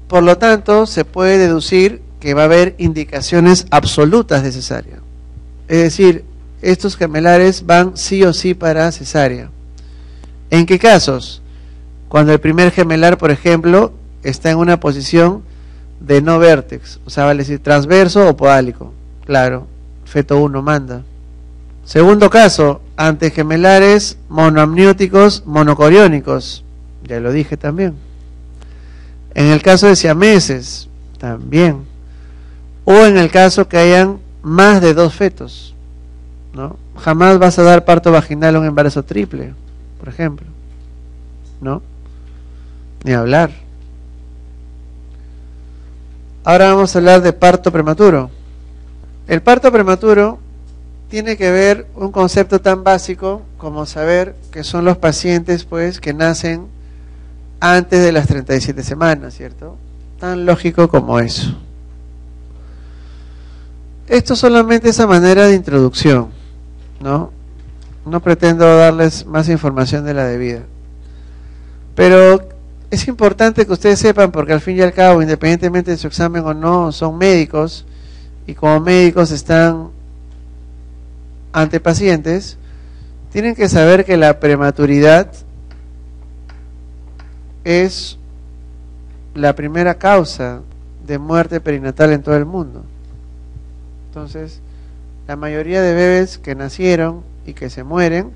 Por lo tanto, se puede deducir que va a haber indicaciones absolutas de cesárea. Es decir, estos gemelares van sí o sí para cesárea. ¿En qué casos? Cuando el primer gemelar, por ejemplo, está en una posición de no vértex, o sea, vale decir transverso o podálico. Claro, feto 1 manda. Segundo caso, ante gemelares monoamnióticos monocoriónicos. Ya lo dije también. En el caso de siameses, también. O en el caso que hayan más de 2 fetos, ¿no? Jamás vas a dar parto vaginal a un embarazo triple, por ejemplo, ¿no? Ni hablar. Ahora vamos a hablar de parto prematuro. El parto prematuro tiene que ver un concepto tan básico como saber que son los pacientes, pues, que nacen antes de las 37 semanas, ¿cierto? Tan lógico como eso. Esto solamente es a manera de introducción, ¿no? No pretendo darles más información de la debida. Pero es importante que ustedes sepan, porque al fin y al cabo, independientemente de su examen o no, son médicos, y como médicos están ante pacientes, tienen que saber que la prematuridad es la primera causa de muerte perinatal en todo el mundo. Entonces, la mayoría de bebés que nacieron y que se mueren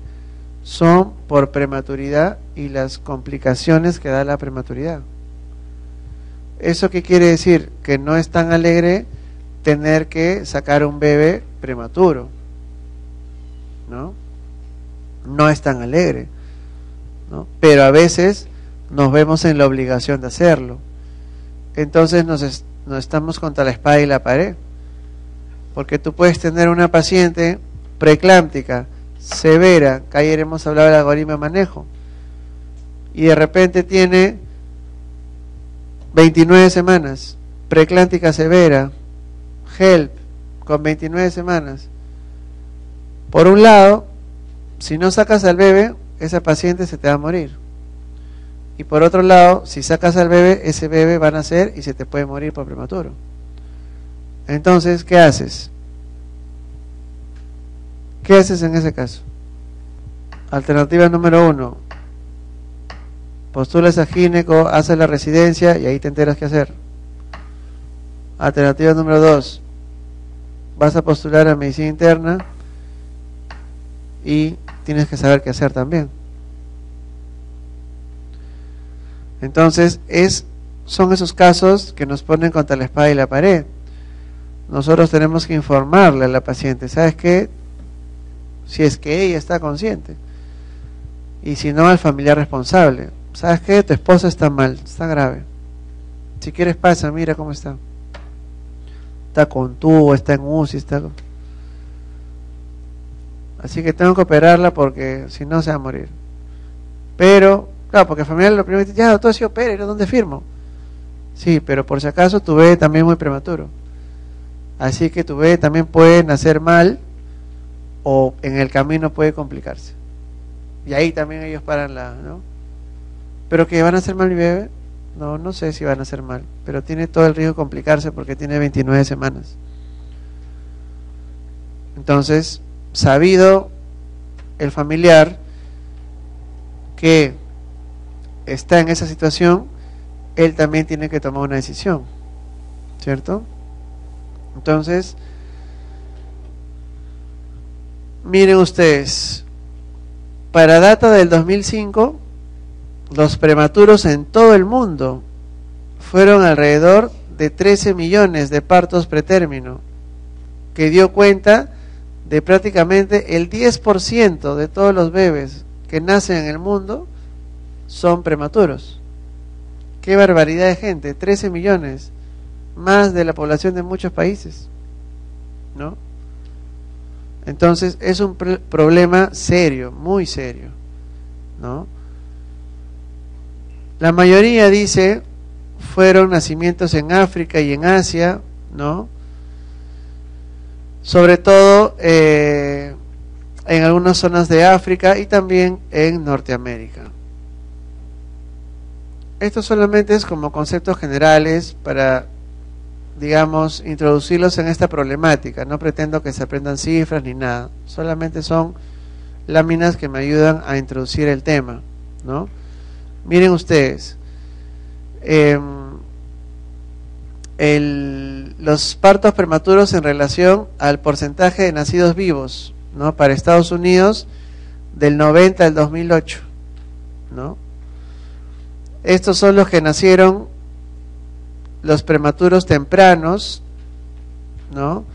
son por prematuridad y las complicaciones que da la prematuridad. ¿Eso qué quiere decir? Que no es tan alegre tener que sacar un bebé prematuro, ¿no? No es tan alegre, ¿no? Pero a veces nos vemos en la obligación de hacerlo. Entonces nos estamos contra la espada y la pared, porque tú puedes tener una paciente preeclámptica severa, que ayer hemos hablado del algoritmo de manejo, y de repente tiene 29 semanas, preeclámptica severa, HELP, con 29 semanas. Por un lado, si no sacas al bebé, esa paciente se te va a morir. Y por otro lado, si sacas al bebé, ese bebé va a nacer y se te puede morir por prematuro. Entonces, ¿qué haces? ¿Qué haces en ese caso? Alternativa número 1. Postulas a gineco, haces la residencia y ahí te enteras qué hacer. Alternativa número 2. Vas a postular a medicina interna y tienes que saber qué hacer también. Entonces, son esos casos que nos ponen contra la espada y la pared. Nosotros tenemos que informarle a la paciente, ¿sabes qué? Si es que ella está consciente. Y si no, al familiar responsable. ¿Sabes qué? Tu esposa está mal, está grave. Si quieres pasa, mira cómo está. Está con tubo, está en UCI, está... Así que tengo que operarla porque si no se va a morir. Pero, claro, porque el familiar lo primero dice, ya doctor, si opera, ¿y dónde firmo? Sí, pero por si acaso tu bebé también es muy prematuro. Así que tu bebé también puede nacer mal o en el camino puede complicarse. Y ahí también ellos paran ¿no? ¿Pero que van a hacer mal mi bebé? No, no sé si van a hacer mal, pero tiene todo el riesgo de complicarse porque tiene 29 semanas. Entonces, sabido el familiar que está en esa situación, él también tiene que tomar una decisión, ¿cierto? Entonces, miren ustedes, para data del 2005, los prematuros en todo el mundo fueron alrededor de 13 millones de partos pretérmino, que dio cuenta de prácticamente el 10% de todos los bebés que nacen en el mundo son prematuros. ¡Qué barbaridad de gente! 13 millones, más de la población de muchos países, ¿no? Entonces es un problema serio, muy serio, ¿no? La mayoría dice fueron nacimientos en África y en Asia, ¿no? Sobre todo en algunas zonas de África y también en Norteamérica. esto solamente es como conceptos generales para, digamos, introducirlos en esta problemática. No pretendo que se aprendan cifras ni nada, solamente son láminas que me ayudan a introducir el tema, ¿no? Miren ustedes, los partos prematuros en relación al porcentaje de nacidos vivos, ¿no? Para Estados Unidos del 90 al 2008, ¿no? Estos son los que nacieron, los prematuros tempranos, ¿no?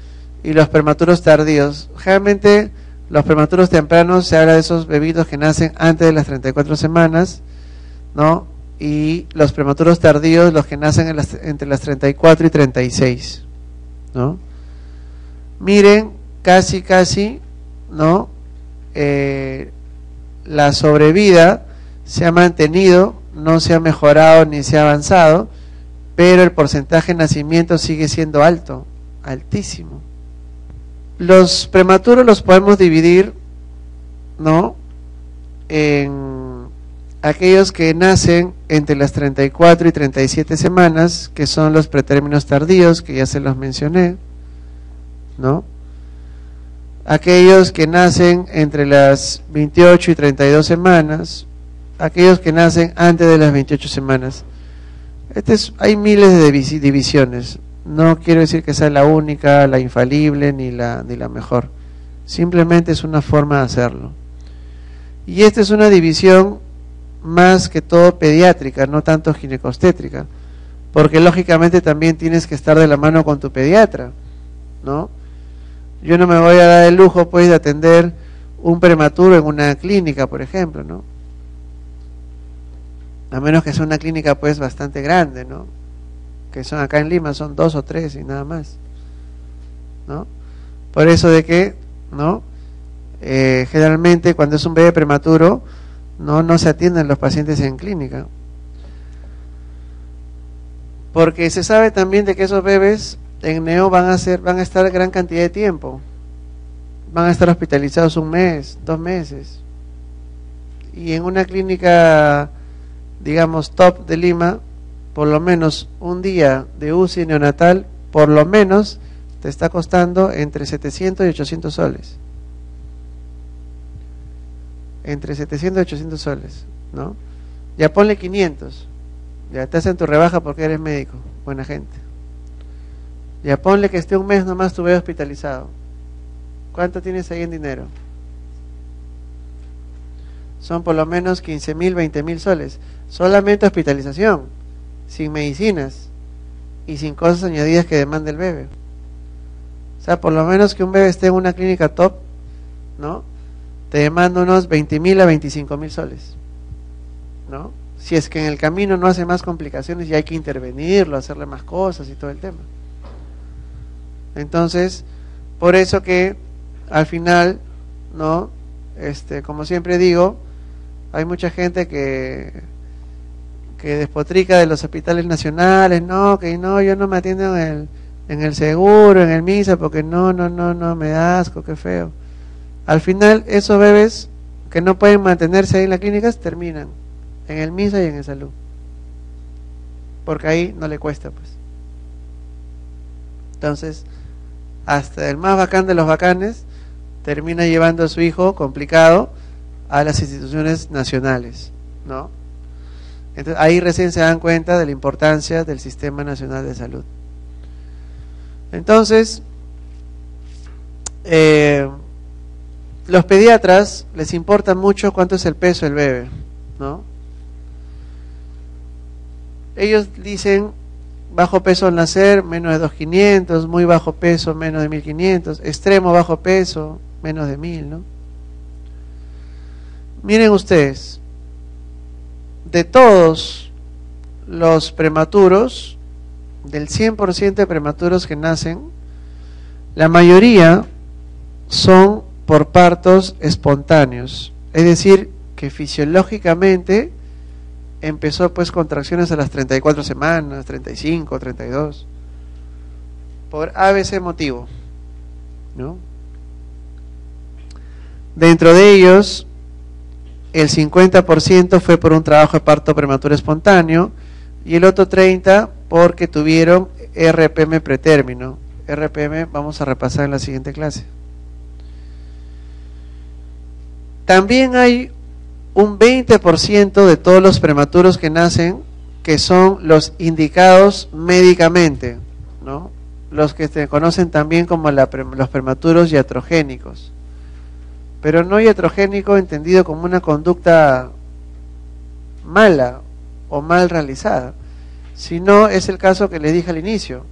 Y los prematuros tardíos. Generalmente los prematuros tempranos se habla de esos bebitos que nacen antes de las 34 semanas, ¿no? Y los prematuros tardíos, los que nacen entre las 34 y 36, ¿no? Miren, casi, ¿no? La sobrevida se ha mantenido, no se ha mejorado ni se ha avanzado, pero el porcentaje de nacimiento sigue siendo alto, altísimo. Los prematuros los podemos dividir, ¿no? En aquellos que nacen entre las 34 y 37 semanas, que son los pretérminos tardíos, que ya se los mencioné, ¿no? Aquellos que nacen entre las 28 y 32 semanas, aquellos que nacen antes de las 28 semanas. Hay miles de divisiones. No quiero decir que sea la única, la infalible, ni la mejor. Simplemente es una forma de hacerlo. Y esta es una división más que todo pediátrica, no tanto ginecostétrica, porque lógicamente también tienes que estar de la mano con tu pediatra, ¿no? Yo no me voy a dar el lujo, pues, de atender un prematuro en una clínica, por ejemplo, ¿no? A menos que sea una clínica, pues, bastante grande, ¿no? Que son acá en Lima, son 2 o 3 y nada más, ¿no? Por eso de que, ¿no? Generalmente cuando es un bebé prematuro, no se atienden los pacientes en clínica, porque se sabe también de que esos bebés en neo van a estar gran cantidad de tiempo, van a estar hospitalizados 1 mes, 2 meses, y en una clínica, digamos, top de Lima, por lo menos un día de UCI neonatal, por lo menos te está costando entre 700 y 800 soles. Entre 700 y 800 soles, ¿no? Ya ponle 500, ya te hacen tu rebaja porque eres médico, buena gente. Ya ponle que esté 1 mes nomás tu bebé hospitalizado. ¿Cuánto tienes ahí en dinero? Son por lo menos 15.000, 20.000 soles. Solamente hospitalización, sin medicinas y sin cosas añadidas que demande el bebé. O sea, por lo menos que un bebé esté en una clínica top, ¿no? Te demanda unos 20.000 a 25.000 soles, ¿no? Si es que en el camino no hace más complicaciones y hay que intervenirlo, hacerle más cosas y todo el tema. Entonces, por eso que al final, ¿no? Como siempre digo, hay mucha gente que despotrica de los hospitales nacionales, no, yo no me atiendo en el seguro, en el MISA, porque no, me da asco, qué feo. Al final, esos bebés que no pueden mantenerse ahí en las clínicas terminan en el MISA y en el salud, porque ahí no le cuesta, pues. Entonces, hasta el más bacán de los bacanes termina llevando a su hijo complicado a las instituciones nacionales, ¿no? Entonces, ahí recién se dan cuenta de la importancia del Sistema Nacional de Salud. Entonces, los pediatras les importa mucho cuánto es el peso del bebé, ¿no? Ellos dicen bajo peso al nacer, menos de 2.500, muy bajo peso, menos de 1.500, extremo bajo peso, menos de 1.000, ¿no? Miren ustedes, de todos los prematuros, del 100% de prematuros que nacen, la mayoría son por partos espontáneos, es decir, que fisiológicamente empezó pues contracciones a las 34 semanas, 35, 32, por ABC motivo, ¿no? Dentro de ellos el 50% fue por un trabajo de parto prematuro espontáneo y el otro 30% porque tuvieron RPM pretérmino. RPM vamos a repasar en la siguiente clase. También hay un 20% de todos los prematuros que nacen que son los indicados médicamente, ¿no? Los que se conocen también como los prematuros iatrogénicos. Pero no iatrogénico entendido como una conducta mala o mal realizada, sino es el caso que les dije al inicio.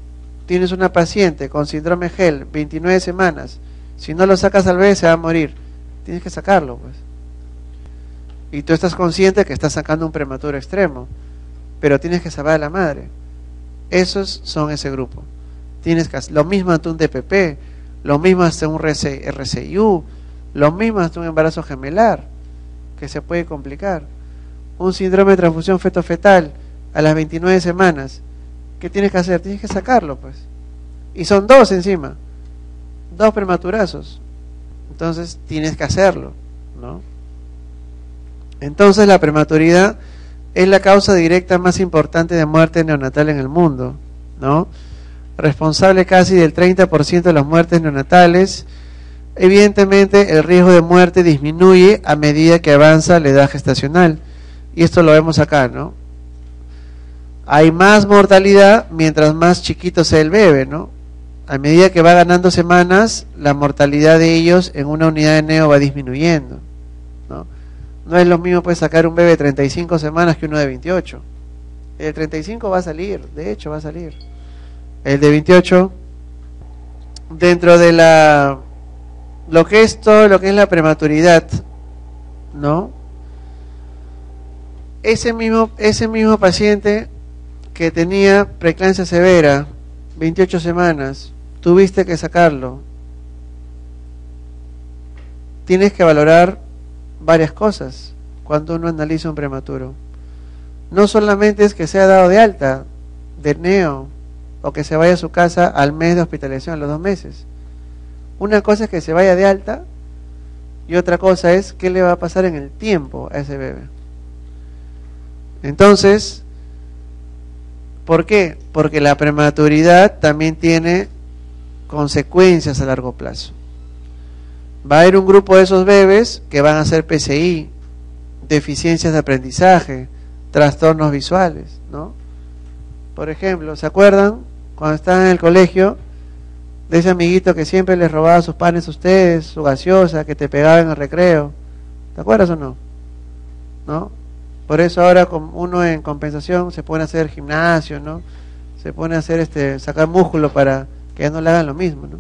Tienes una paciente con síndrome GEL, 29 semanas, si no lo sacas al bebé se va a morir, tienes que sacarlo, pues. Y tú estás consciente que estás sacando un prematuro extremo, pero tienes que salvar a la madre. Esos son ese grupo. Tienes que hacer lo mismo ante un DPP, lo mismo ante un RCIU, lo mismo ante un embarazo gemelar, que se puede complicar. Un síndrome de transfusión feto-fetal a las 29 semanas, ¿qué tienes que hacer? Tienes que sacarlo, pues. Y son 2 encima, 2 prematurazos. Entonces tienes que hacerlo, ¿no? Entonces la prematuridad es la causa directa más importante de muerte neonatal en el mundo, ¿no? Responsable casi del 30% de las muertes neonatales. Evidentemente el riesgo de muerte disminuye a medida que avanza la edad gestacional. Y esto lo vemos acá, ¿no? Hay más mortalidad mientras más chiquito sea el bebé, ¿no? A medida que va ganando semanas, la mortalidad de ellos en una unidad de neo va disminuyendo, ¿no? No es lo mismo pues sacar un bebé de 35 semanas que uno de 28. El de 35 va a salir, de hecho va a salir. El de 28, dentro de lo que es todo lo que es la prematuridad, ¿no? Ese mismo paciente que tenía preeclampsia severa, 28 semanas, tuviste que sacarlo. Tienes que valorar varias cosas cuando uno analiza un prematuro. No solamente es que sea dado de alta de neo o que se vaya a su casa al mes de hospitalización, a los 2 meses. Una cosa es que se vaya de alta y otra cosa es qué le va a pasar en el tiempo a ese bebé. Entonces, ¿por qué? Porque la prematuridad también tiene consecuencias a largo plazo. Va a haber un grupo de esos bebés que van a hacer PCI, deficiencias de aprendizaje, trastornos visuales, ¿no? Por ejemplo, ¿se acuerdan cuando estaban en el colegio de ese amiguito que siempre les robaba sus panes a ustedes, su gaseosa, que te pegaba en el recreo? ¿Te acuerdas o no? ¿No? Por eso ahora uno en compensación se pone a hacer gimnasio, ¿no? Se pone a hacer sacar músculo para que ya no le hagan lo mismo, ¿no?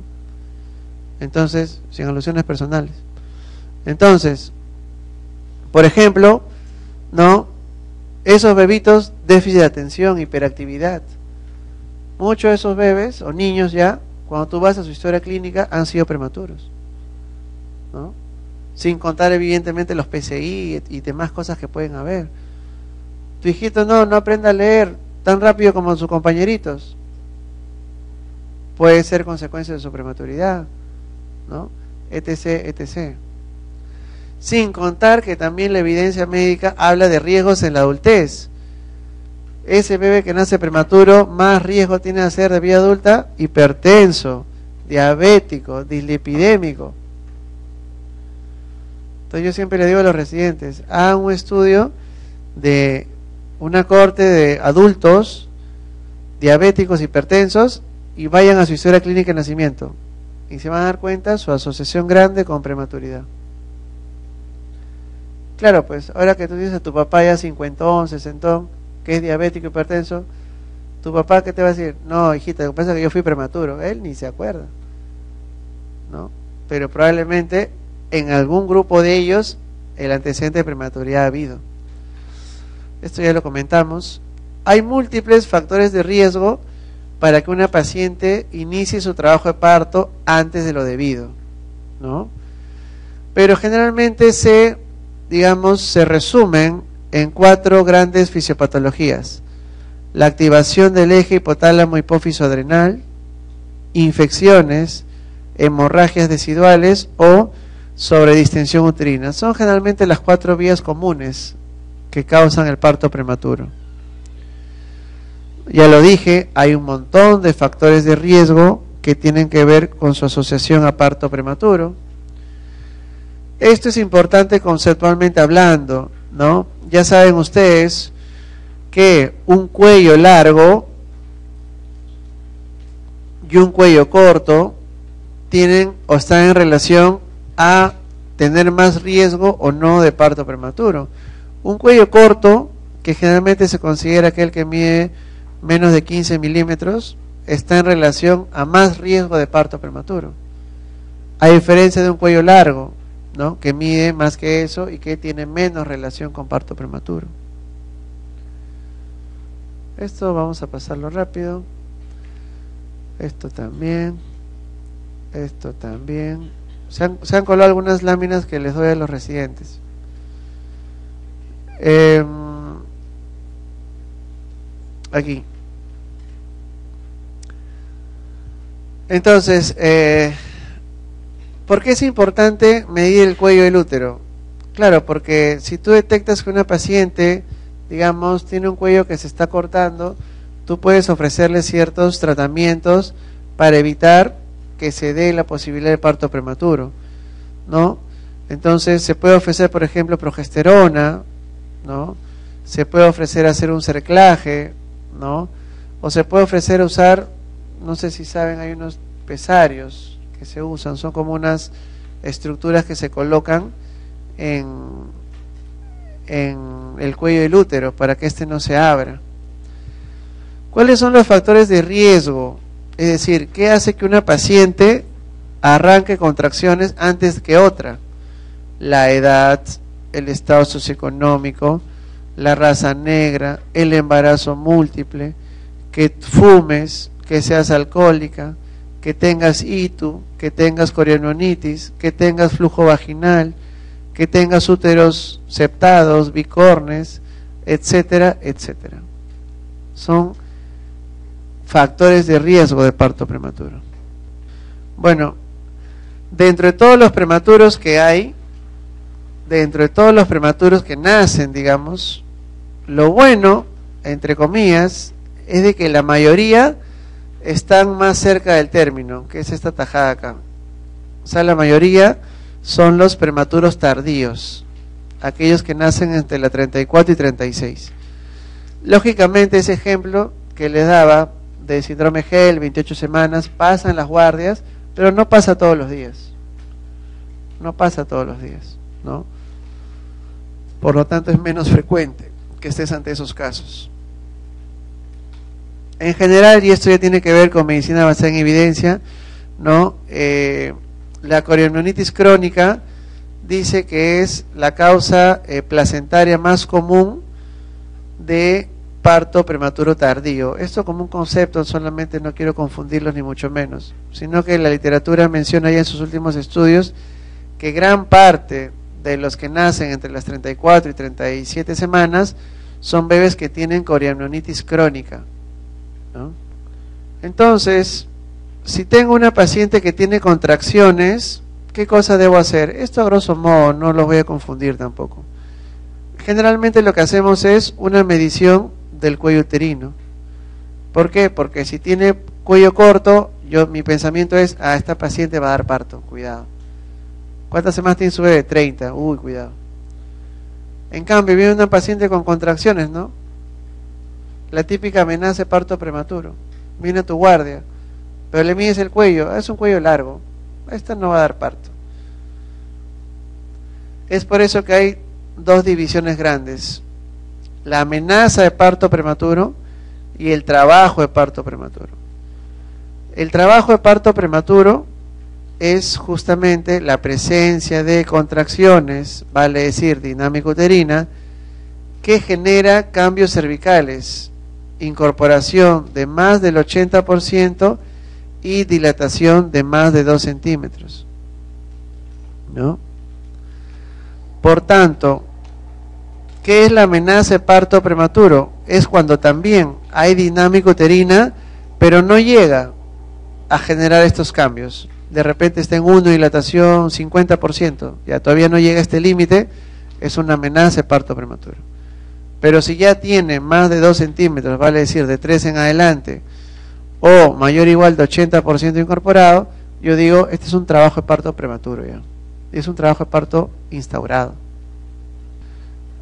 Entonces, sin alusiones personales. Entonces, por ejemplo, ¿no? Esos bebitos, déficit de atención, hiperactividad. Muchos de esos bebés o niños ya, cuando tú vas a su historia clínica, han sido prematuros, ¿no? Sin contar evidentemente los PCI y demás cosas que pueden haber. Tu hijito no aprende a leer tan rápido como sus compañeritos. Puede ser consecuencia de su prematuridad, ¿no? Etc, etc. Sin contar que también la evidencia médica habla de riesgos en la adultez. Ese bebé que nace prematuro, más riesgo tiene de ser de vida adulta, hipertenso, diabético, dislipidémico. Entonces yo siempre le digo a los residentes, hagan un estudio de una cohorte de adultos diabéticos, hipertensos, y vayan a su historia clínica de nacimiento. Y se van a dar cuenta su asociación grande con prematuridad. Claro, pues, ahora que tú tienes a tu papá ya 50, 60, que es diabético, hipertenso, tu papá, ¿qué te va a decir? No, hijita, lo que pasa es que yo fui prematuro. Él ni se acuerda, ¿no? Pero probablemente en algún grupo de ellos el antecedente de prematuridad ha habido. Esto ya lo comentamos. Hay múltiples factores de riesgo para que una paciente inicie su trabajo de parto antes de lo debido, ¿no? Pero generalmente se resumen en 4 grandes fisiopatologías: la activación del eje hipotálamo hipófiso adrenal, infecciones, hemorragias deciduales o sobre distensión uterina. Son generalmente las 4 vías comunes que causan el parto prematuro. Ya lo dije, hay un montón de factores de riesgo que tienen que ver con su asociación a parto prematuro. Esto es importante conceptualmente hablando, ¿no? Ya saben ustedes que un cuello largo y un cuello corto tienen o están en relación a tener más riesgo o no de parto prematuro. Un cuello corto, que generalmente se considera aquel que mide menos de 15 milímetros, está en relación a más riesgo de parto prematuro, a diferencia de un cuello largo, ¿no?, que mide más que eso y que tiene menos relación con parto prematuro. Esto vamos a pasarlo rápido. Esto también. Esto también. Se han colado algunas láminas que les doy a los residentes. Aquí. Entonces, ¿por qué es importante medir el cuello del útero? Claro, porque si tú detectas que una paciente, digamos, tiene un cuello que se está cortando, tú puedes ofrecerle ciertos tratamientos para evitar que se dé la posibilidad de parto prematuro, ¿no? Entonces se puede ofrecer, por ejemplo, progesterona, ¿no? Se puede ofrecer hacer un cerclaje, ¿no? O se puede ofrecer usar, no sé si saben, hay unos pesarios que se usan, son como unas estructuras que se colocan en el cuello del útero para que éste no se abra. ¿Cuáles son los factores de riesgo? Es decir, ¿qué hace que una paciente arranque contracciones antes que otra? La edad, el estado socioeconómico, la raza negra, el embarazo múltiple, que fumes, que seas alcohólica, que tengas ITU, que tengas corionitis, que tengas flujo vaginal, que tengas úteros septados, bicornes, etcétera, etcétera. Son factores de riesgo de parto prematuro. Bueno, dentro de todos los prematuros que hay, dentro de todos los prematuros que nacen, digamos, lo bueno, entre comillas, es de que la mayoría están más cerca del término, que es esta tajada acá. O sea, la mayoría son los prematuros tardíos, aquellos que nacen entre la 34 y 36. Lógicamente, ese ejemplo que les daba de síndrome GEL, 28 semanas, pasa en las guardias, pero no pasa todos los días. No pasa todos los días, ¿no? Por lo tanto, es menos frecuente que estés ante esos casos. En general, y esto ya tiene que ver con medicina basada en evidencia, ¿no? La corionitis crónica dice que es la causa placentaria más común de parto prematuro tardío. Esto como un concepto, solamente no quiero confundirlos ni mucho menos, sino que la literatura menciona ya en sus últimos estudios que gran parte de los que nacen entre las 34 y 37 semanas son bebés que tienen corionitis crónica, ¿no? Entonces, si tengo una paciente que tiene contracciones, ¿qué cosa debo hacer? Esto a grosso modo, no los voy a confundir tampoco. Generalmente lo que hacemos es una medición del cuello uterino. ¿Por qué? Porque si tiene cuello corto, mi pensamiento es, esta paciente va a dar parto, cuidado. ¿Cuántas semanas tiene su bebé? 30, uy, cuidado. En cambio, viene una paciente con contracciones, ¿no? La típica amenaza de parto prematuro. Viene a tu guardia, pero le mides el cuello, es un cuello largo, esta no va a dar parto. Es por eso que hay dos divisiones grandes: la amenaza de parto prematuro y el trabajo de parto prematuro. El trabajo de parto prematuro es justamente la presencia de contracciones, vale decir dinámica uterina, que genera cambios cervicales, incorporación de más del 80% y dilatación de más de 2 centímetros, ¿no? Por tanto, ¿qué es la amenaza de parto prematuro? Es cuando también hay dinámica uterina, pero no llega a generar estos cambios. de repente está en 1, dilatación 50%, ya todavía no llega a este límite, es una amenaza de parto prematuro. Pero si ya tiene más de 2 centímetros, vale decir de 3 en adelante, o mayor o igual de 80% incorporado, yo digo, este es un trabajo de parto prematuro ya. Es un trabajo de parto instaurado.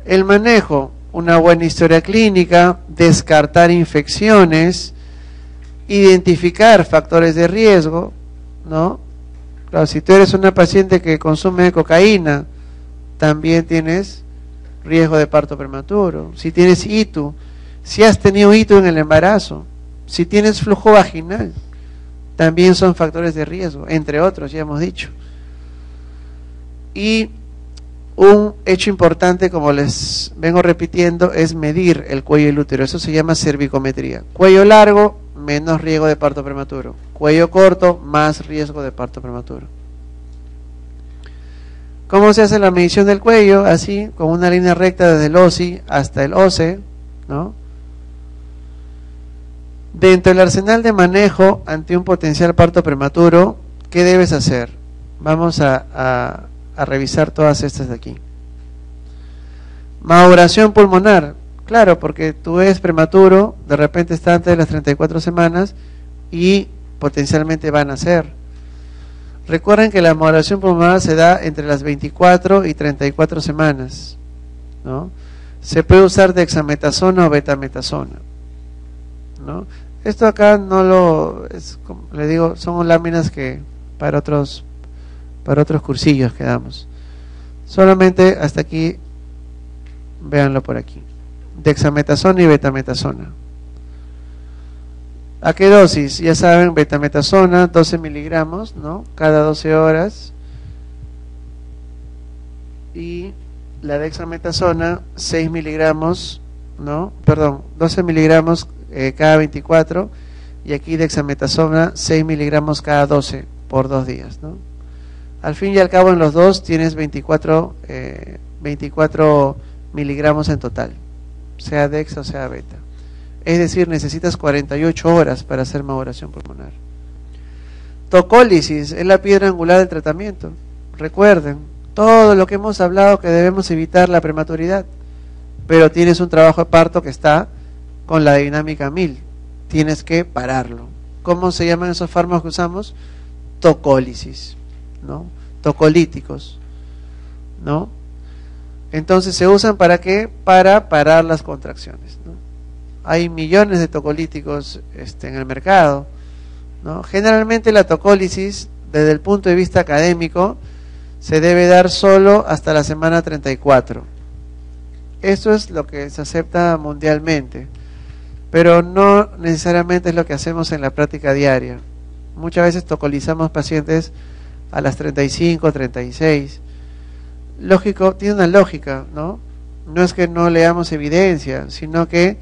El manejo, una buena historia clínica, descartar infecciones, identificar factores de riesgo, ¿no? Claro, si tú eres una paciente que consume cocaína, también tienes riesgo de parto prematuro. Si tienes ITU, si has tenido ITU en el embarazo, si tienes flujo vaginal, también son factores de riesgo, entre otros, ya hemos dicho. Y un hecho importante, como les vengo repitiendo, es medir el cuello del útero. Eso se llama cervicometría. Cuello largo, menos riesgo de parto prematuro. Cuello corto, más riesgo de parto prematuro. ¿Cómo se hace la medición del cuello? Así, con una línea recta desde el OSI hasta el OCE, ¿no? Dentro del arsenal de manejo ante un potencial parto prematuro, ¿qué debes hacer? Vamos a revisar todas estas de aquí. Maduración pulmonar. Claro, porque tú eres prematuro, de repente está antes de las 34 semanas y potencialmente va a nacer. Recuerden que la maduración pulmonar se da entre las 24 y 34 semanas, ¿no? Se puede usar dexametasona o betametasona, ¿no? Esto acá no lo, como le digo, son láminas que para otros cursillos que damos. Solamente hasta aquí, véanlo por aquí. Dexametasona y betametasona. ¿A qué dosis? Ya saben, betametasona 12 miligramos, ¿no? Cada 12 horas. Y la dexametasona 6 miligramos, ¿no? Perdón, 12 miligramos cada 24. Y aquí dexametasona 6 miligramos cada 12 por 2 días, ¿no? Al fin y al cabo en los dos tienes 24 miligramos en total, sea dexa o sea beta. Es decir, necesitas 48 horas para hacer maduración pulmonar. Tocólisis es la piedra angular del tratamiento. Recuerden, todo lo que hemos hablado que debemos evitar la prematuridad, pero tienes un trabajo de parto que está con la dinámica 1000. Tienes que pararlo. ¿Cómo se llaman esos fármacos que usamos? Tocólisis, ¿no? Tocolíticos, ¿no? Entonces se usan ¿para qué? Para parar las contracciones, ¿no? Hay millones de tocolíticos en el mercado, ¿no? Generalmente la tocólisis, desde el punto de vista académico, se debe dar solo hasta la semana 34. Esto es lo que se acepta mundialmente, pero no necesariamente es lo que hacemos en la práctica diaria. Muchas veces tocolizamos pacientes a las 35, 36. Lógico, tiene una lógica, ¿no? No es que no leamos evidencia, sino que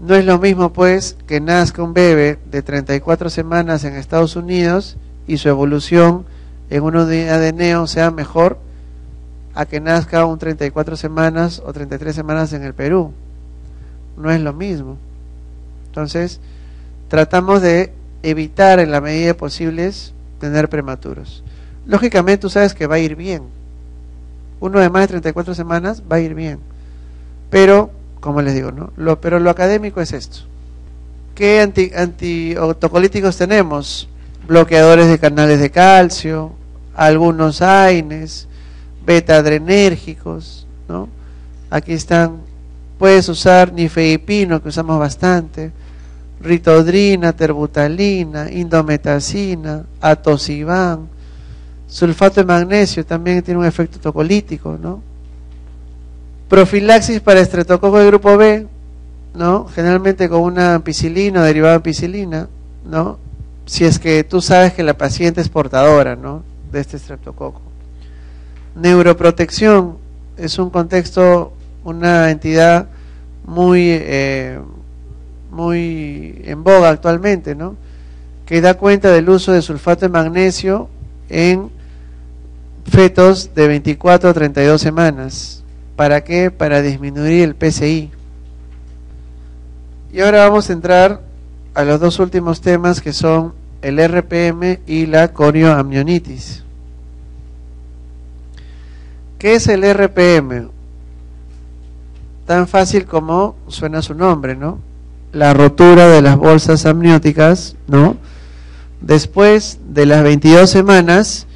no es lo mismo, pues, que nazca un bebé de 34 semanas en Estados Unidos y su evolución en una unidad de neo sea mejor a que nazca un 34 semanas o 33 semanas en el Perú. No es lo mismo. Entonces, tratamos de evitar en la medida de posibles tener prematuros. Lógicamente tú sabes que va a ir bien. Uno de más de 34 semanas va a ir bien. Pero, como les digo, ¿no? Pero lo académico es esto. ¿Qué antitocolíticos tenemos? Bloqueadores de canales de calcio, algunos AINES, beta-adrenérgicos, ¿no? Aquí están, puedes usar nifedipino, que usamos bastante, ritodrina, terbutalina, indometacina, atosiban, sulfato de magnesio también tiene un efecto tocolítico, ¿no? Profilaxis para estreptococo de grupo B, ¿no? Generalmente con una ampicilina o derivada de ampicilina, ¿no? Si es que tú sabes que la paciente es portadora, ¿no? De este estreptococo. Neuroprotección es un contexto, una entidad muy en boga actualmente, ¿no? Que da cuenta del uso de sulfato de magnesio en fetos de 24 a 32 semanas. ¿Para qué? Para disminuir el PCI. Y ahora vamos a entrar a los dos últimos temas, que son el RPM y la corioamnionitis. ¿Qué es el RPM? Tan fácil como suena su nombre, ¿no? La rotura de las bolsas amnióticas, ¿no? Después de las 22 semanas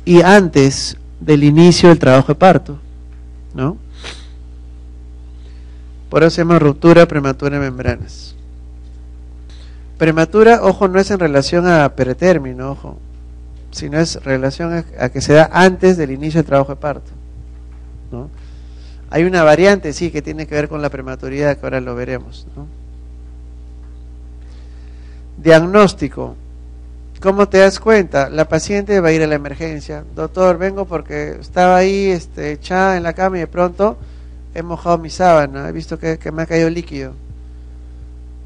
y antes del inicio del trabajo de parto, ¿no? Por eso se llama ruptura prematura de membranas. Prematura, ojo, no es en relación a pretérmino, ojo, sino es relación a que se da antes del inicio del trabajo de parto, ¿no? Hay una variante, sí, que tiene que ver con la prematuridad, que ahora lo veremos, ¿no? Diagnóstico. ¿Cómo te das cuenta? La paciente va a ir a la emergencia. Doctor, vengo porque estaba ahí echada en la cama y de pronto he mojado mi sábana, he visto que me ha caído líquido.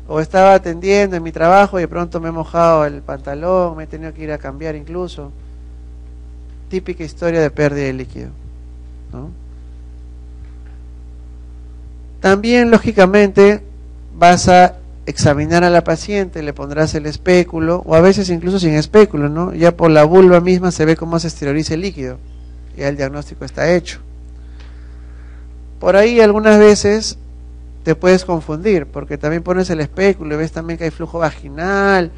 O estaba atendiendo en mi trabajo y de pronto me he mojado el pantalón, me he tenido que ir a cambiar incluso. Típica historia de pérdida de líquido, ¿no? También, lógicamente, vas a examinar a la paciente, le pondrás el espéculo, o a veces incluso sin espéculo, ¿no? Ya por la vulva misma se ve cómo se exterioriza el líquido, ya el diagnóstico está hecho. Por ahí algunas veces te puedes confundir, porque también pones el espéculo y ves también que hay flujo vaginal,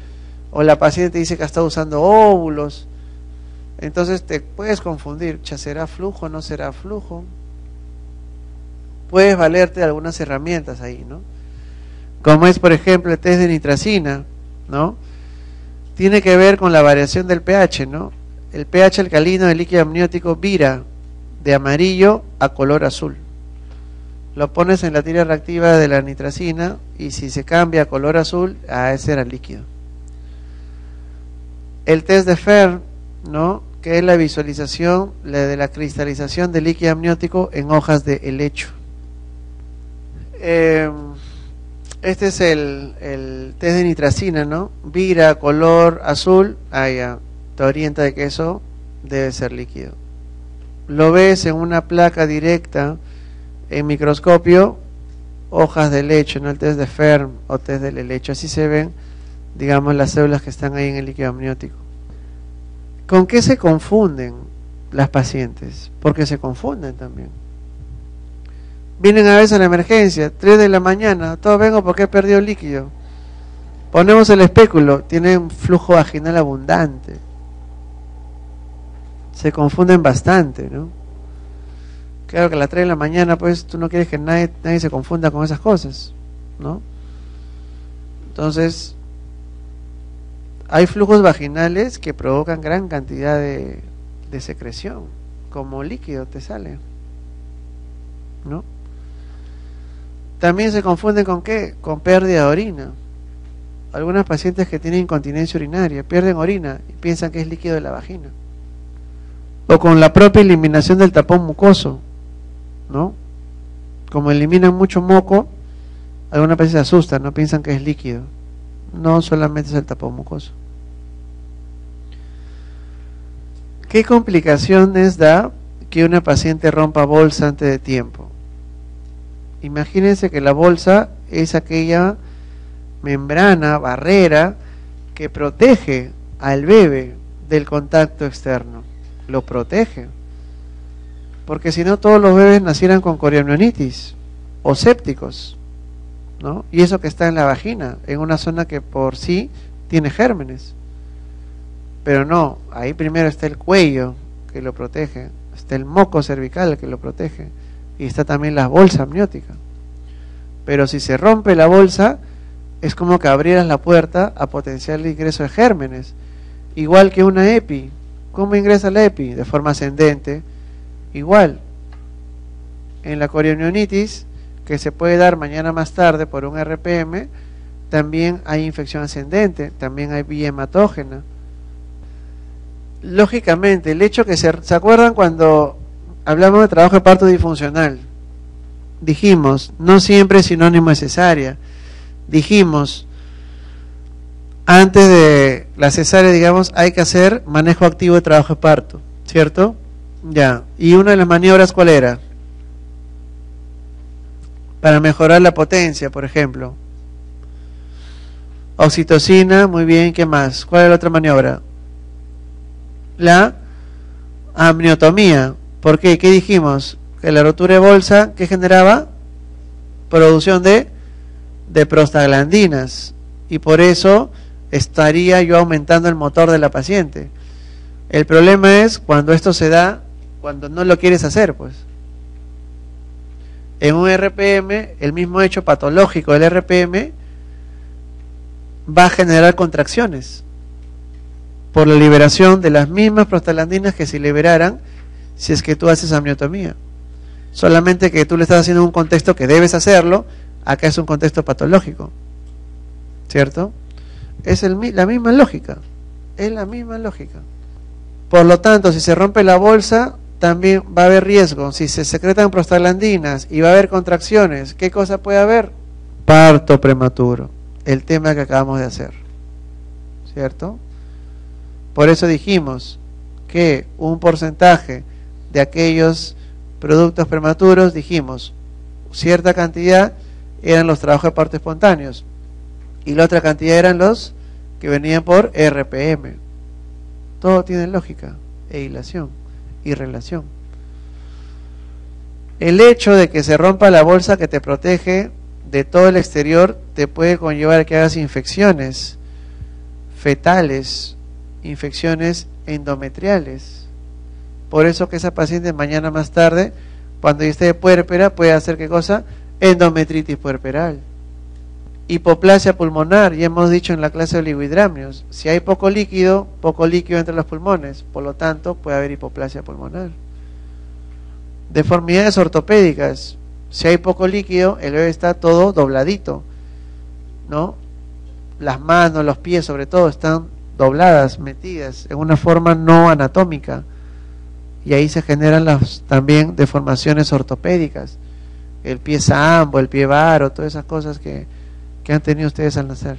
o la paciente dice que ha estado usando óvulos, entonces te puedes confundir, ¿será flujo o no será flujo? Puedes valerte de algunas herramientas ahí, ¿no? Como es, por ejemplo, el test de nitracina, ¿no? Tiene que ver con la variación del pH, ¿no? El pH alcalino del líquido amniótico vira de amarillo a color azul. Lo pones en la tira reactiva de la nitracina y si se cambia a color azul, ese era el líquido. El test de Fer, ¿no? Que es la visualización de la cristalización del líquido amniótico en hojas de helecho. Este es el test de nitracina, ¿no? Vira color azul, ya, te orienta de que eso debe ser líquido. Lo ves en una placa directa en microscopio, hojas de helecho, ¿no? El test de Ferm o test del helecho, así se ven, digamos, las células que están ahí en el líquido amniótico. ¿Con qué se confunden las pacientes? Porque se confunden también. Vienen a veces a la emergencia, 3 de la mañana, todo vengo porque he perdido líquido. Ponemos el espéculo, tienen flujo vaginal abundante. Se confunden bastante, ¿no? Claro que a las 3 de la mañana, pues tú no quieres que nadie se confunda con esas cosas, ¿no? Entonces, hay flujos vaginales que provocan gran cantidad de secreción, como líquido te sale, ¿no? También se confunden con ¿qué? Con pérdida de orina. Algunas pacientes que tienen incontinencia urinaria pierden orina y piensan que es líquido de la vagina. O con la propia eliminación del tapón mucoso, ¿no? Como eliminan mucho moco, algunas veces se asustan, no piensan que es líquido. No solamente es el tapón mucoso. ¿Qué complicaciones da que una paciente rompa bolsa antes de tiempo? Imagínense que la bolsa es aquella membrana, barrera, que protege al bebé del contacto externo. Lo protege. Porque si no, todos los bebés nacieran con corioamnionitis o sépticos, ¿no? Y eso que está en la vagina, en una zona que por sí tiene gérmenes. Pero no, ahí primero está el cuello que lo protege, está el moco cervical que lo protege, y está también la bolsa amniótica. Pero si se rompe la bolsa, es como que abrieras la puerta a potenciar el ingreso de gérmenes. Igual que una EPI. ¿Cómo ingresa la EPI? De forma ascendente. Igual. En la corioamnionitis, que se puede dar mañana más tarde por un RPM, también hay infección ascendente, también hay vía hematógena. Lógicamente, el hecho que ¿se acuerdan cuando hablamos de trabajo de parto disfuncional? Dijimos, no siempre es sinónimo de cesárea. Dijimos, antes de la cesárea, digamos, hay que hacer manejo activo de trabajo de parto, ¿cierto? Ya. ¿Y una de las maniobras cuál era? Para mejorar la potencia, por ejemplo. Oxitocina, muy bien, ¿qué más? ¿Cuál es la otra maniobra? La amniotomía. ¿Por qué? ¿Qué dijimos? Que la rotura de bolsa, ¿qué generaba? Producción de prostaglandinas. Y por eso estaría yo aumentando el motor de la paciente. El problema es cuando esto se da, cuando no lo quieres hacer, pues. En un RPM, el mismo hecho patológico del RPM va a generar contracciones por la liberación de las mismas prostaglandinas que se liberaran si es que tú haces amniotomía. Solamente que tú le estás haciendo en un contexto que debes hacerlo, acá es un contexto patológico, ¿cierto? Es la misma lógica, es la misma lógica. Por lo tanto, si se rompe la bolsa, también va a haber riesgo. Si se secretan prostaglandinas y va a haber contracciones, ¿qué cosa puede haber? Parto prematuro, el tema que acabamos de hacer, ¿cierto? Por eso dijimos que un porcentaje de aquellos productos prematuros, dijimos, cierta cantidad eran los trabajos de parto espontáneos y la otra cantidad eran los que venían por RPM. Todo tiene lógica e hilación y relación. El hecho de que se rompa la bolsa que te protege de todo el exterior te puede conllevar a que hagas infecciones fetales, infecciones endometriales. Por eso que esa paciente mañana más tarde, cuando esté puérpera, puede hacer ¿qué cosa? Endometritis puerperal. Hipoplasia pulmonar, ya hemos dicho en la clase de oligohidramnios, si hay poco líquido entre los pulmones, por lo tanto puede haber hipoplasia pulmonar. Deformidades ortopédicas, si hay poco líquido, el bebé está todo dobladito, ¿no? Las manos, los pies sobre todo están dobladas, metidas en una forma no anatómica, y ahí se generan también deformaciones ortopédicas, el pie sambo, el pie varo, todas esas cosas que han tenido ustedes al nacer.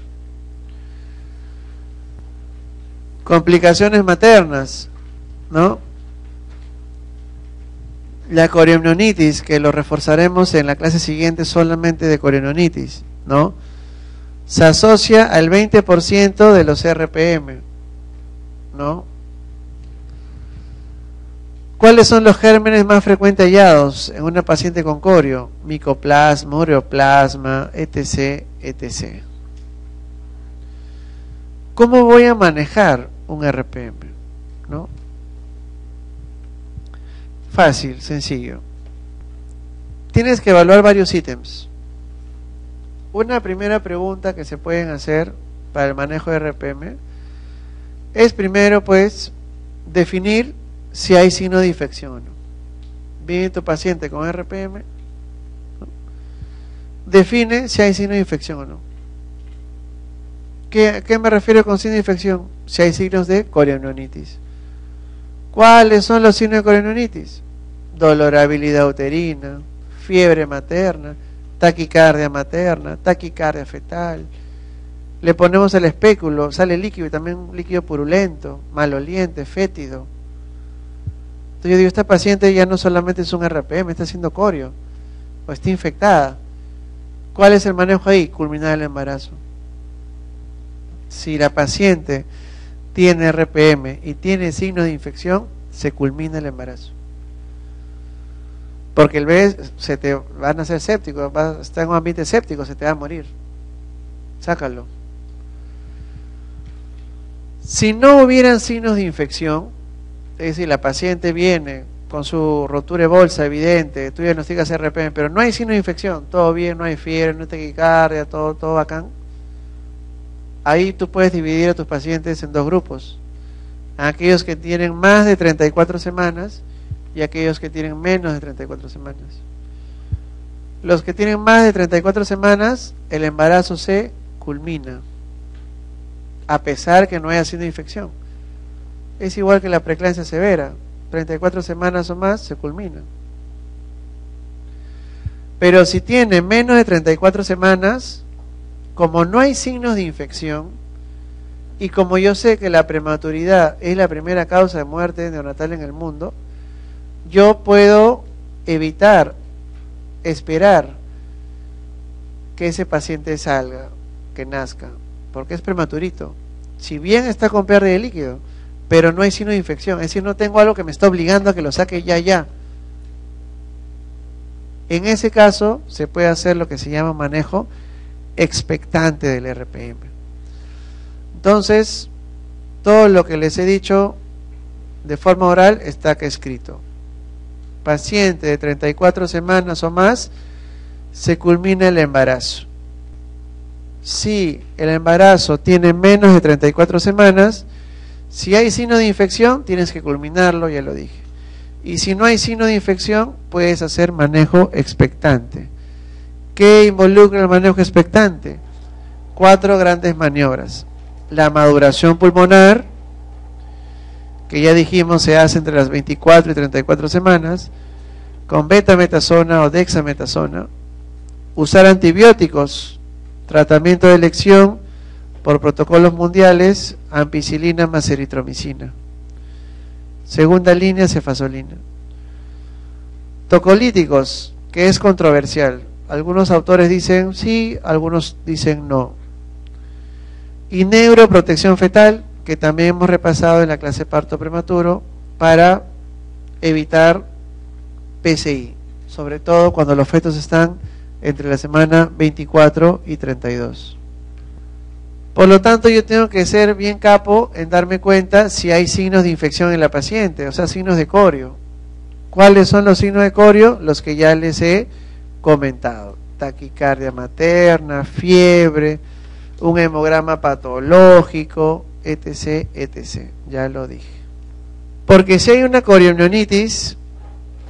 Complicaciones maternas, ¿no? La coriamnionitis, que lo reforzaremos en la clase siguiente solamente de coriamnionitis, ¿no? Se asocia al 20% de los RPM, ¿no? ¿Cuáles son los gérmenes más frecuentes hallados en una paciente con corio? Micoplasma, ureoplasma, etc., etc. ¿Cómo voy a manejar un RPM? ¿No? Fácil, sencillo. Tienes que evaluar varios ítems. Una primera pregunta que se pueden hacer para el manejo de RPM es primero, pues, definir si hay signo de infección o no. Viene tu paciente con RPM, ¿no? Define si hay signo de infección o no. ¿Qué me refiero con signo de infección? Si hay signos de coriamnionitis. ¿Cuáles son los signos de coriamnionitis? Dolorabilidad uterina, fiebre materna, taquicardia materna, taquicardia fetal. Le ponemos el espéculo, sale líquido y también un líquido purulento, maloliente, fétido. Entonces yo digo, esta paciente ya no solamente es un RPM, está haciendo corio o está infectada. ¿Cuál es el manejo ahí? Culminar el embarazo. Si la paciente tiene RPM y tiene signos de infección, se culmina el embarazo. Porque el bebé se te va a nacer séptico, va a estar en un ambiente séptico, se te va a morir. Sácalo. Si no hubieran signos de infección, es decir, la paciente viene con su rotura de bolsa evidente, tú diagnosticas RPM, pero no hay signo de infección, todo bien, no hay fiebre, no hay taquicardia, todo bacán. Ahí tú puedes dividir a tus pacientes en dos grupos. Aquellos que tienen más de 34 semanas y aquellos que tienen menos de 34 semanas. Los que tienen más de 34 semanas, el embarazo se culmina, a pesar que no haya signo de infección. Es igual que la preeclampsia severa, 34 semanas o más se culmina. Pero si tiene menos de 34 semanas, como no hay signos de infección y como yo sé que la prematuridad es la primera causa de muerte neonatal en el mundo, yo puedo evitar, esperar que ese paciente salga, que nazca, porque es prematurito. Si bien está con pérdida de líquido, pero no hay signo de infección, es decir, no tengo algo que me está obligando a que lo saque ya. En ese caso se puede hacer lo que se llama manejo expectante del RPM. Entonces, todo lo que les he dicho de forma oral está acá escrito. Paciente de 34 semanas o más, se culmina el embarazo. Si el embarazo tiene menos de 34 semanas, si hay signo de infección, tienes que culminarlo, ya lo dije. Y si no hay signo de infección, puedes hacer manejo expectante. ¿Qué involucra el manejo expectante? 4 grandes maniobras. La maduración pulmonar, que ya dijimos se hace entre las 24 y 34 semanas, con betametasona o dexametasona. Usar antibióticos, tratamiento de elección por protocolos mundiales, ampicilina más eritromicina. Segunda línea, cefasolina. Tocolíticos, que es controversial. Algunos autores dicen sí, algunos dicen no. Y neuroprotección fetal, que también hemos repasado en la clase parto prematuro, para evitar PCI, sobre todo cuando los fetos están entre la semana 24 y 32. Por lo tanto, yo tengo que ser bien capo en darme cuenta si hay signos de infección en la paciente, o sea, signos de corio. ¿Cuáles son los signos de corio? Los que ya les he comentado. Taquicardia materna, fiebre, un hemograma patológico, etc., etc. Ya lo dije. Porque si hay una corioamnionitis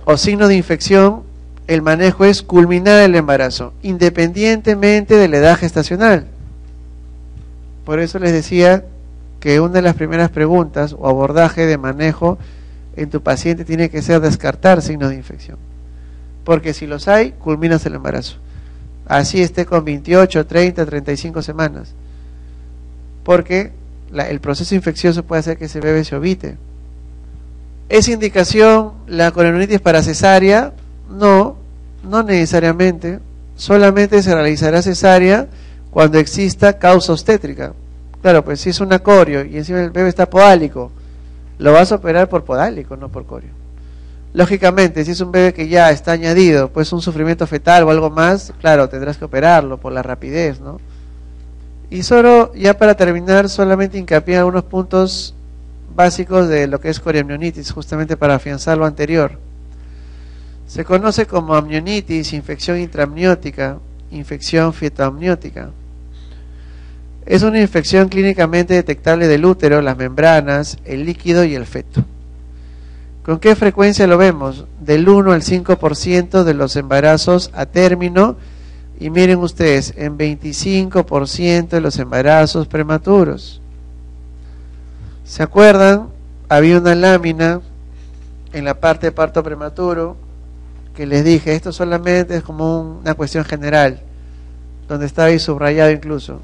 o signo de infección, el manejo es culminar el embarazo, independientemente de la edad gestacional. Por eso les decía que una de las primeras preguntas o abordaje de manejo en tu paciente tiene que ser descartar signos de infección. Porque si los hay, culminas el embarazo. Así esté con 28, 30, 35 semanas. Porque el proceso infeccioso puede hacer que ese bebé se ovite. ¿Es indicación la corioamnionitis para cesárea? No, no necesariamente. Solamente se realizará cesárea cuando exista causa obstétrica. Claro, pues si es una corio y encima el bebé está podálico, lo vas a operar por podálico, no por corio. Lógicamente, si es un bebé que ya está añadido, pues un sufrimiento fetal o algo más, claro, tendrás que operarlo por la rapidez, ¿no? Y solo, ya para terminar, solamente hincapié en algunos puntos básicos de lo que es corioamnionitis, justamente para afianzar lo anterior. Se conoce como amnionitis, infección intraamniótica, infección fetoamniótica. Es una infección clínicamente detectable del útero, las membranas, el líquido y el feto. ¿Con qué frecuencia lo vemos? Del 1 al 5% de los embarazos a término, y miren ustedes, en 25% de los embarazos prematuros. ¿Se acuerdan? Había una lámina en la parte de parto prematuro que les dije, esto solamente es como una cuestión general, donde estaba ahí subrayado incluso,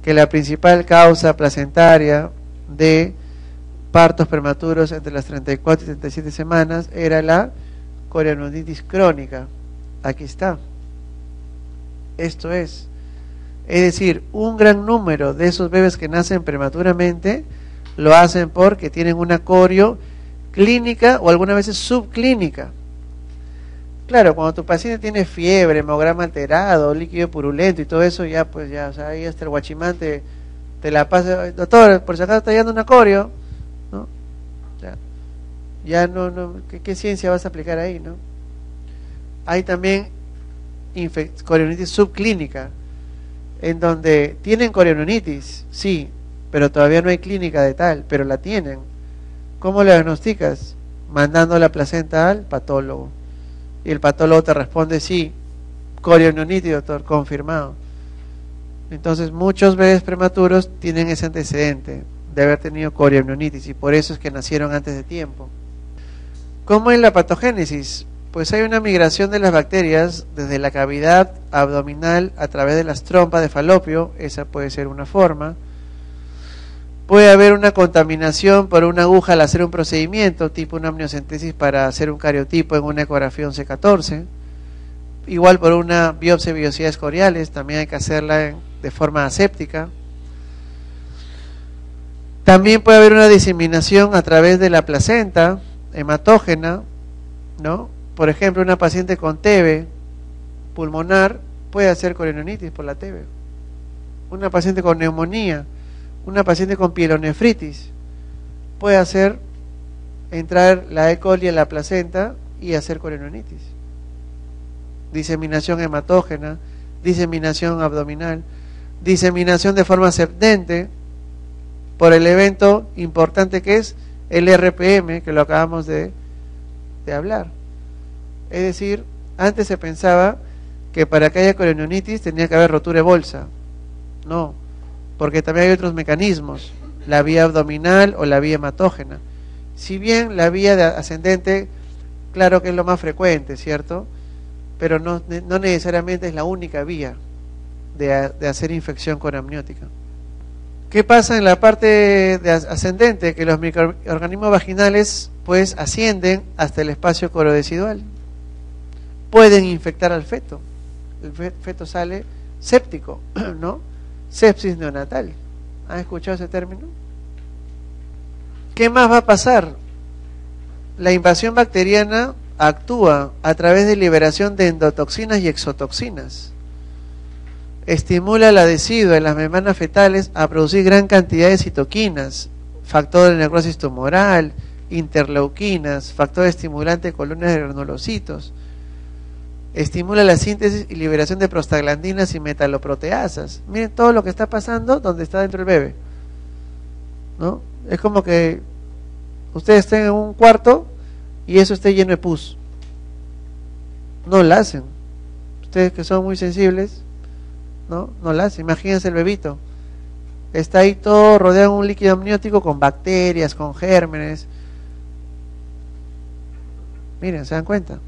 que la principal causa placentaria de partos prematuros entre las 34 y 37 semanas era la corioamnionitis crónica. Aquí está. Esto es decir, un gran número de esos bebés que nacen prematuramente lo hacen porque tienen una corio clínica o algunas veces subclínica. Claro, cuando tu paciente tiene fiebre, hemograma alterado, líquido purulento y todo eso, ya pues ya, o sea, ahí hasta el guachimán te la pasa, doctor, por si acaso está dando una corio, ¿no? Ya no, ¿qué ciencia vas a aplicar ahí, no? Hay también corioamnionitis subclínica, en donde tienen corioamnionitis, sí, pero todavía no hay clínica de tal, pero la tienen. ¿Cómo la diagnosticas? Mandando la placenta al patólogo. Y el patólogo te responde, sí, corioamnionitis, doctor, confirmado. Entonces muchos bebés prematuros tienen ese antecedente de haber tenido corioamnionitis y por eso es que nacieron antes de tiempo. ¿Cómo es la patogénesis? Pues hay una migración de las bacterias desde la cavidad abdominal a través de las trompas de falopio, esa puede ser una forma. Puede haber una contaminación por una aguja al hacer un procedimiento, tipo una amniocentesis para hacer un cariotipo en una ecografía 11-14. Igual por una biopsia de vellosidades coriales, también hay que hacerla de forma aséptica. También puede haber una diseminación a través de la placenta hematógena, ¿no? Por ejemplo, una paciente con TB pulmonar puede hacer corionitis por la TB. Una paciente con neumonía, una paciente con pielonefritis puede hacer entrar la E. coli a la placenta y hacer corionitis. Diseminación hematógena, diseminación abdominal, diseminación de forma ascendente por el evento importante que es el RPM, que lo acabamos de hablar. Es decir, antes se pensaba que para que haya corionitis tenía que haber rotura de bolsa. No, porque también hay otros mecanismos, la vía abdominal o la vía hematógena. Si bien la vía ascendente, claro que es lo más frecuente, ¿cierto? Pero no necesariamente es la única vía de hacer infección coramniótica. ¿Qué pasa en la parte ascendente? Que los microorganismos vaginales pues ascienden hasta el espacio corodecidual. Pueden infectar al feto. El feto sale séptico, ¿no? Sepsis neonatal. ¿Han escuchado ese término? ¿Qué más va a pasar? La invasión bacteriana actúa a través de liberación de endotoxinas y exotoxinas. Estimula la decidua en las membranas fetales a producir gran cantidad de citoquinas, factor de necrosis tumoral, interleuquinas, factor estimulante de colonias de granulocitos. Estimula la síntesis y liberación de prostaglandinas y metaloproteasas. Miren todo lo que está pasando donde está dentro el bebé, ¿no? Es como que ustedes estén en un cuarto y eso esté lleno de pus. No la hacen. Ustedes que son muy sensibles, no la hacen. Imagínense el bebito. Está ahí todo rodeado de un líquido amniótico con bacterias, con gérmenes. Miren, ¿se dan cuenta?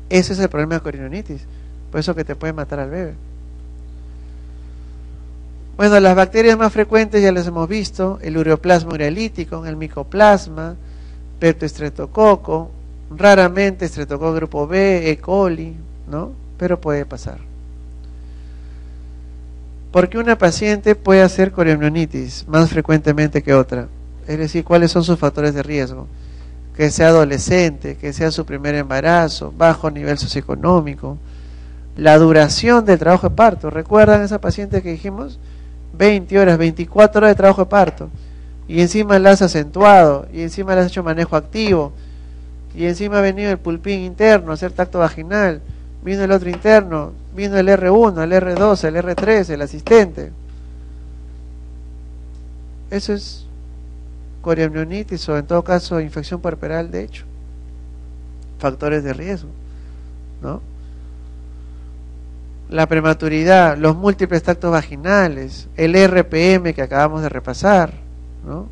Ese es el problema de corionitis. Por eso que te puede matar al bebé. Bueno, las bacterias más frecuentes ya las hemos visto: el ureoplasma urealítico, el micoplasma, peptoestreptococo, raramente estreptococo grupo B, E. coli, ¿no? Pero puede pasar. ¿Por qué una paciente puede hacer corionitis más frecuentemente que otra? Es decir, ¿cuáles son sus factores de riesgo? Que sea adolescente, que sea su primer embarazo, bajo nivel socioeconómico, la duración del trabajo de parto. ¿Recuerdan esa paciente que dijimos? 20 horas, 24 horas de trabajo de parto, y encima la has acentuado, y encima le has hecho manejo activo, y encima ha venido el pulpín interno a hacer tacto vaginal, vino el otro interno, vino el R1, el R2, el R3, el asistente. Eso es corionitis, o en todo caso infección puerperal, de hecho. Factores de riesgo, ¿no? La prematuridad, los múltiples tactos vaginales, el RPM que acabamos de repasar, ¿no?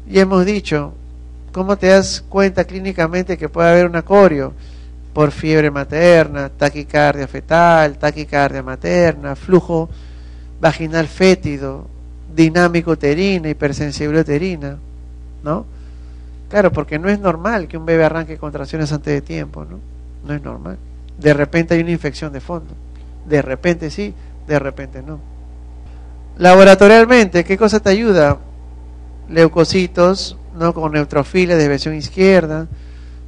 Y hemos dicho, ¿cómo te das cuenta clínicamente que puede haber una corio? Por fiebre materna, taquicardia fetal, taquicardia materna, flujo vaginal fétido, dinámica uterina, hipersensibilidad uterina, ¿no? Claro, porque no es normal que un bebé arranque contracciones antes de tiempo, ¿no? No es normal. De repente hay una infección de fondo. De repente sí, de repente no. Laboratorialmente, ¿qué cosa te ayuda? Leucocitos, ¿no? Con neutrofilia de desviación izquierda,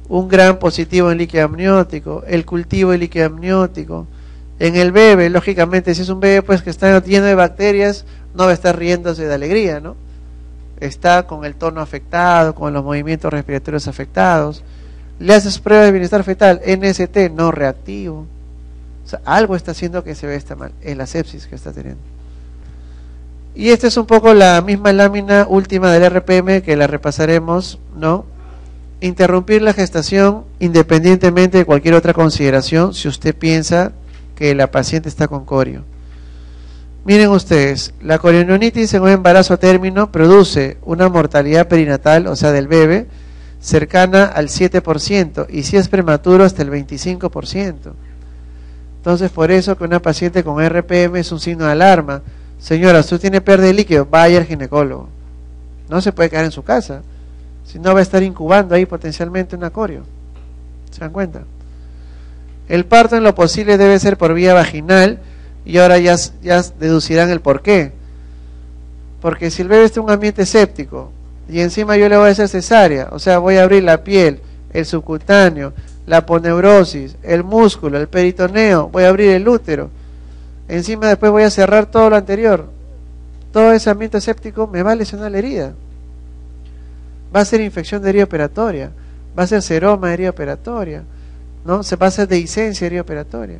un gran positivo en líquido amniótico, el cultivo de líquido amniótico. En el bebé, lógicamente, si es un bebé pues que está lleno de bacterias, no va a estar riéndose de alegría, ¿no? Está con el tono afectado, con los movimientos respiratorios afectados. Le haces pruebas de bienestar fetal, NST no reactivo. O sea, algo está haciendo que se vea está mal, es la sepsis que está teniendo. Y esta es un poco la misma lámina última del RPM que la repasaremos, ¿no? Interrumpir la gestación independientemente de cualquier otra consideración si usted piensa que la paciente está con corio. Miren ustedes, la corionitis en un embarazo a término produce una mortalidad perinatal, o sea del bebé, cercana al 7%, y si es prematuro hasta el 25%. Entonces, por eso que una paciente con RPM es un signo de alarma. Señora, usted tiene pérdida de líquido, vaya al ginecólogo. No se puede quedar en su casa, si no va a estar incubando ahí potencialmente una corio. ¿Se dan cuenta? El parto en lo posible debe ser por vía vaginal, y ahora ya deducirán el por qué. Porque si el bebé está en un ambiente séptico y encima yo le voy a hacer cesárea, o sea, voy a abrir la piel, el subcutáneo, la aponeurosis, el músculo, el peritoneo, voy a abrir el útero, encima después voy a cerrar todo lo anterior, todo ese ambiente séptico me va a lesionar la herida. Va a ser infección de herida operatoria, va a ser seroma de herida operatoria, ¿no? Se va a hacer dehiscencia de herida operatoria.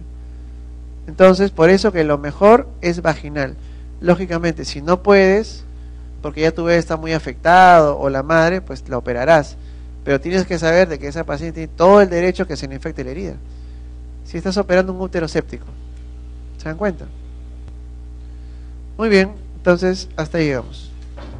Entonces, por eso que lo mejor es vaginal. Lógicamente, si no puedes, porque ya tu bebé está muy afectado, o la madre, pues la operarás. Pero tienes que saber de que esa paciente tiene todo el derecho a que se le infecte la herida. Si estás operando un útero séptico. ¿Se dan cuenta? Muy bien, entonces hasta ahí llegamos.